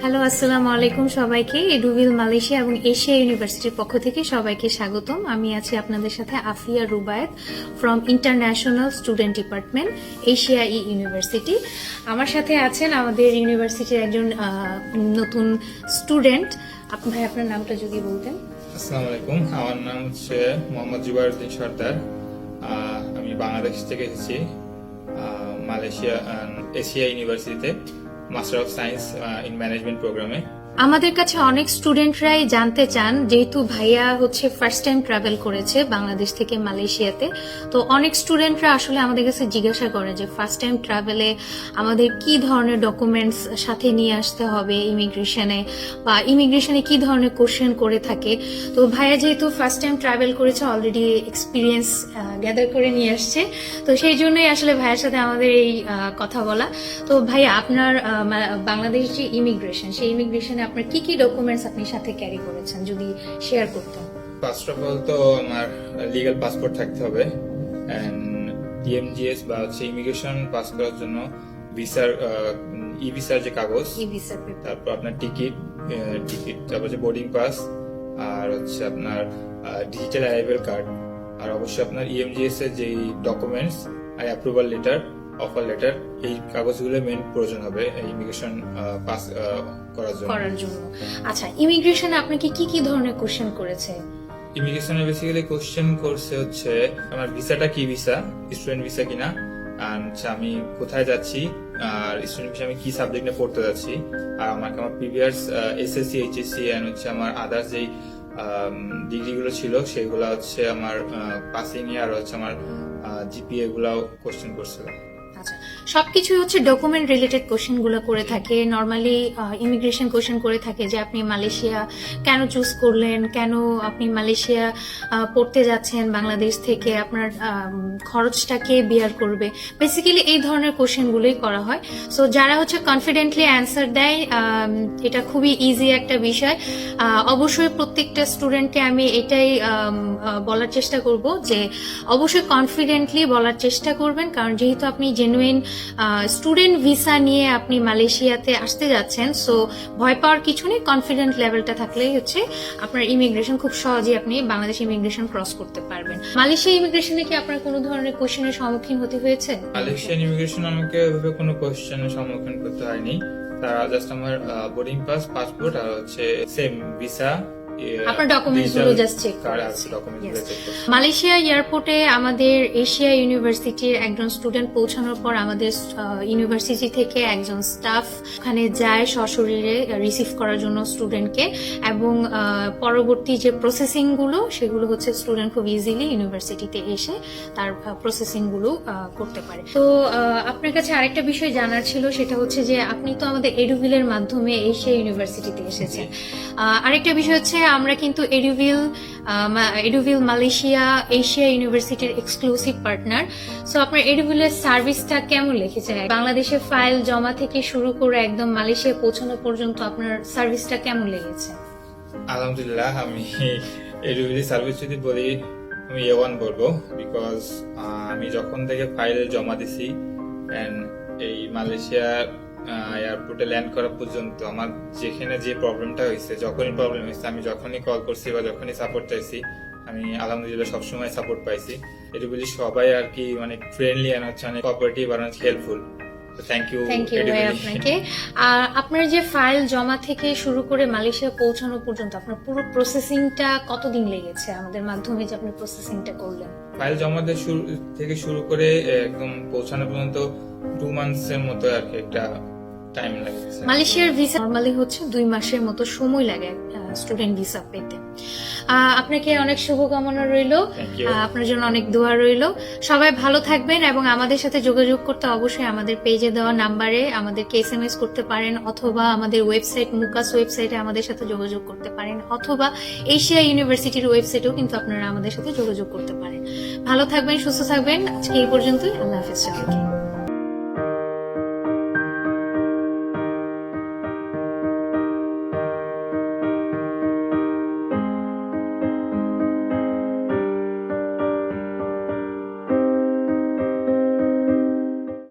Hello, আসসালামু আলাইকুম সবাইকে। এডুভিল মালয়েশিয়া এবং এশিয়া ইউনিভার্সিটির পক্ষ থেকে সবাইকে স্বাগতম। আমি আছি আপনাদের সাথে Afia Rubayet from international student department, Asia university. আমার সাথে আছেন আমাদের ইউনিভার্সিটির একজন নতুন স্টুডেন্ট। ভাই, আপনার নামটা যদি বলতেন। আসসালামু আলাইকুম, আমার নাম হচ্ছে মোহাম্মদ জুবাইরউদ্দিন সর্দার। আমি বাংলাদেশ থেকে এসেছি মালয়েশিয়া এশিয়া ইউনিভার্সিটিতে master of science in management প্রোগ্রামে। আমাদের কাছে অনেক স্টুডেন্টরাই জানতে চান, যেহেতু ভাইয়া হচ্ছে ফার্স্ট টাইম ট্রাভেল করেছে বাংলাদেশ থেকে মালয়েশিয়াতে, তো অনেক স্টুডেন্টরা আসলে আমাদের কাছে জিজ্ঞাসা করে যে ফার্স্ট টাইম ট্রাভেলে আমাদের কি ধরনের ডকুমেন্টস সাথে নিয়ে আসতে হবে ইমিগ্রেশনে, বা ইমিগ্রেশনে কি ধরনের কোশ্চেন করে থাকে। তো ভাইয়া যেহেতু ফার্স্ট টাইম ট্রাভেল করেছে, অলরেডি এক্সপিরিয়েন্স গ্যাদার করে নিয়ে আসছে, তো সেই জন্যই আসলে ভাইয়ের সাথে আমাদের এই কথা বলা। তো ভাইয়া, আপনার বাংলাদেশ যে ইমিগ্রেশন, সেই ইমিগ্রেশনে আপনার কি কি ডকুমেন্টস আপনি সাথে ক্যারি করেছেন যদি শেয়ার করতেন। ফার্স্ট অফ অল তো আমার লিগ্যাল পাসপোর্ট থাকতে হবে, এন্ড টিএমজিএস বা হচ্ছে ইমিগ্রেশন পাস করার জন্য ভিসার ই ভিসার যে কাগজ, তারপর আপনার টিকিট, তারপর হচ্ছে বোর্ডিং পাস, আর হচ্ছে আপনার ডিজিটাল অ্যারাইভাল কার্ড, আর অবশ্যই আপনার ইএমজিএস এর যে documents are approval letter, offer letter, এই কাগজগুলো মেইন প্রয়োজন হবে ইমিগ্রেশন পাস করার জন্য। আচ্ছা, ইমিগ্রেশনে আপনাকে কি কি ধরনের কোশ্চেন করেছে? ইমিগ্রেশনে বেসিক্যালি কোশ্চেন করছে হচ্ছে আমার ভিসাটা কি ভিসা, স্টুডেন্ট ভিসা কিনা, আর আমি কোথায় যাচ্ছি, আর স্টুডেন্ট ভিসা আমি কি সাবজেক্টে পড়তে যাচ্ছি, আর আমাকে আমার প্রিভিয়াস এসএসসি, এইচএসসি এন্ড হচ্ছে আমার আদার্স যেই ডিগ্রিগুলো ছিল সেগুলো হচ্ছে আমার পাসিং এ, আর হচ্ছে আমার জিপিএ গুলাও কোশ্চেন করছিল। আচ্ছা, সবকিছু হচ্ছে ডকুমেন্ট রিলেটেড কোশ্চেন গুলো করে থাকে। নর্মালি ইমিগ্রেশন কোশ্চেন করে থাকে যে আপনি মালয়েশিয়া কেন চুজ করলেন, কেন আপনি মালয়েশিয়া পড়তে যাচ্ছেন বাংলাদেশ থেকে, আপনার খরচটা কে বিয়ার করবে, বেসিক্যালি এই ধরনের কোশ্চেন গুলোই করা হয়। সো যারা হচ্ছে কনফিডেন্টলি অ্যান্সার দেয়, এটা খুবই ইজি একটা বিষয়। অবশ্যই প্রত্যেকটা স্টুডেন্টকে আমি এটাই বলার চেষ্টা করব যে অবশ্যই কনফিডেন্টলি বলার চেষ্টা করবেন, কারণ যেহেতু আপনি জেনুইন স্টুডেন্ট ভিসা নিয়ে আপনি মালয়েশিয়াতে আসতে যাচ্ছেন, সো ভয় পাওয়ার কিছু নেই। কনফিডেন্ট লেভেলটা থাকলেই হচ্ছে আপনার ইমিগ্রেশন খুব সহজেই আপনি বাংলাদেশ ইমিগ্রেশন ক্রস করতে পারবেন। মালয়েশিয়া ইমিগ্রেশনে কি আপনার কোনো ধরনের কোশ্চেনের সম্মুখীন হতে হয়েছে? মালয়েশিয়ান ইমিগ্রেশন আমাকে ওইভাবে কোনো কোশ্চেনের সম্মুখীন করতে হয়নি। তারা জাস্ট আমার বোর্ডিং পাস, পাসপোর্ট আর হচ্ছে সেম ভিসা, আপনার ডকুমেন্টস গুলো জাস্ট চেক করেছে। মালয়েশিয়া এয়ারপোর্টে আমাদের এশিয়া ইউনিভার্সিটির একজন স্টুডেন্ট পৌঁছানোর পর আমাদের ইউনিভার্সিটি থেকে একজন স্টাফ ওখানে যায় সশরীরে রিসিভ করার জন্য স্টুডেন্টকে, এবং পরবর্তী যে প্রসেসিং গুলো সেগুলো হচ্ছে স্টুডেন্ট খুব ইজিলি ইউনিভার্সিটিতে এসে তার প্রসেসিং গুলো করতে পারে। তো আপনার কাছে আরেকটা বিষয় জানার ছিল, সেটা হচ্ছে যে আপনি তো আমাদের এডুভিলের মাধ্যমে এশিয়া ইউনিভার্সিটিতে এসেছেন। আরেকটা বিষয় হচ্ছে আমরা কিন্তু এডুভিল মালয়েশিয়া এশিয়া ইউনিভার্সিটির এক্সক্লুসিভ পার্টনার। সো আপনার এডুভিলের সার্ভিসটা কেমন লেগেছে? বাংলাদেশে ফাইল জমা থেকে শুরু করে একদম মালয়েশিয়া পৌঁছানো পর্যন্ত আপনার সার্ভিসটা কেমন লেগেছে? আলহামদুলিল্লাহ, আমি এডুভিলের সার্ভিস যদি বলি আমি A1 বলবো, বিকজ আমি যখন থেকে ফাইল জমা দিছি এন্ড এই মালয়েশিয়া এয়ারপোর্টে ল্যান্ড করা পর্যন্ত আমার যেখানে যে প্রবলেমটা হয়েছে, যখনই প্রবলেম হয়েছে, আমি যখনই কল করছি বা যখনই সাপোর্ট চাইছি, আমি আলহামদুলিল্লাহ সবসময় সাপোর্ট পাইছি। এটা বলি সবাই আর কি মানে ফ্রেন্ডলি এন্ড হচ্ছে অনেক কোঅপারেটিভ আর হেল্পফুল। থ্যাংক ইউ আপনাকে। আপনার যে ফাইল জমা থেকে শুরু করে মালয়েশিয়া পৌঁছানো পর্যন্ত আপনার পুরো প্রসেসিংটা কতদিন লেগেছে আমাদের মাধ্যমে যে আপনি প্রসেসিংটা করলেন? ফাইল জমা থেকে শুরু করে একদম পৌঁছানো পর্যন্ত 2 মান্থস এর মতো আর কি একটা টাইম লাগে। মালয়েশিয়ার ভিসা নরমালি হচ্ছে 2 মাসের মতো সময় লাগে স্টুডেন্ট ভিসা পেতে। আপনাকে অনেক শুভকামনা রইল, আপনার জন্য অনেক দোয়া রইল। সবাই ভালো থাকবেন, এবং আমাদের সাথে যোগাযোগ করতে অবশ্যই আমাদের পেজে দেওয়া নাম্বারে আমাদেরকে SMS করতে পারেন, অথবা আমাদের ওয়েবসাইট মুকাস ওয়েবসাইটে আমাদের সাথে যোগাযোগ করতে পারেন, অথবা এশিয়া ইউনিভার্সিটির ওয়েবসাইটেও কিন্তু আপনারা আমাদের সাথে যোগাযোগ করতে পারেন। ভালো থাকবেন, সুস্থ থাকবেন। আজকে এই পর্যন্তই। আল্লাহ হাফেজ সবাইকে।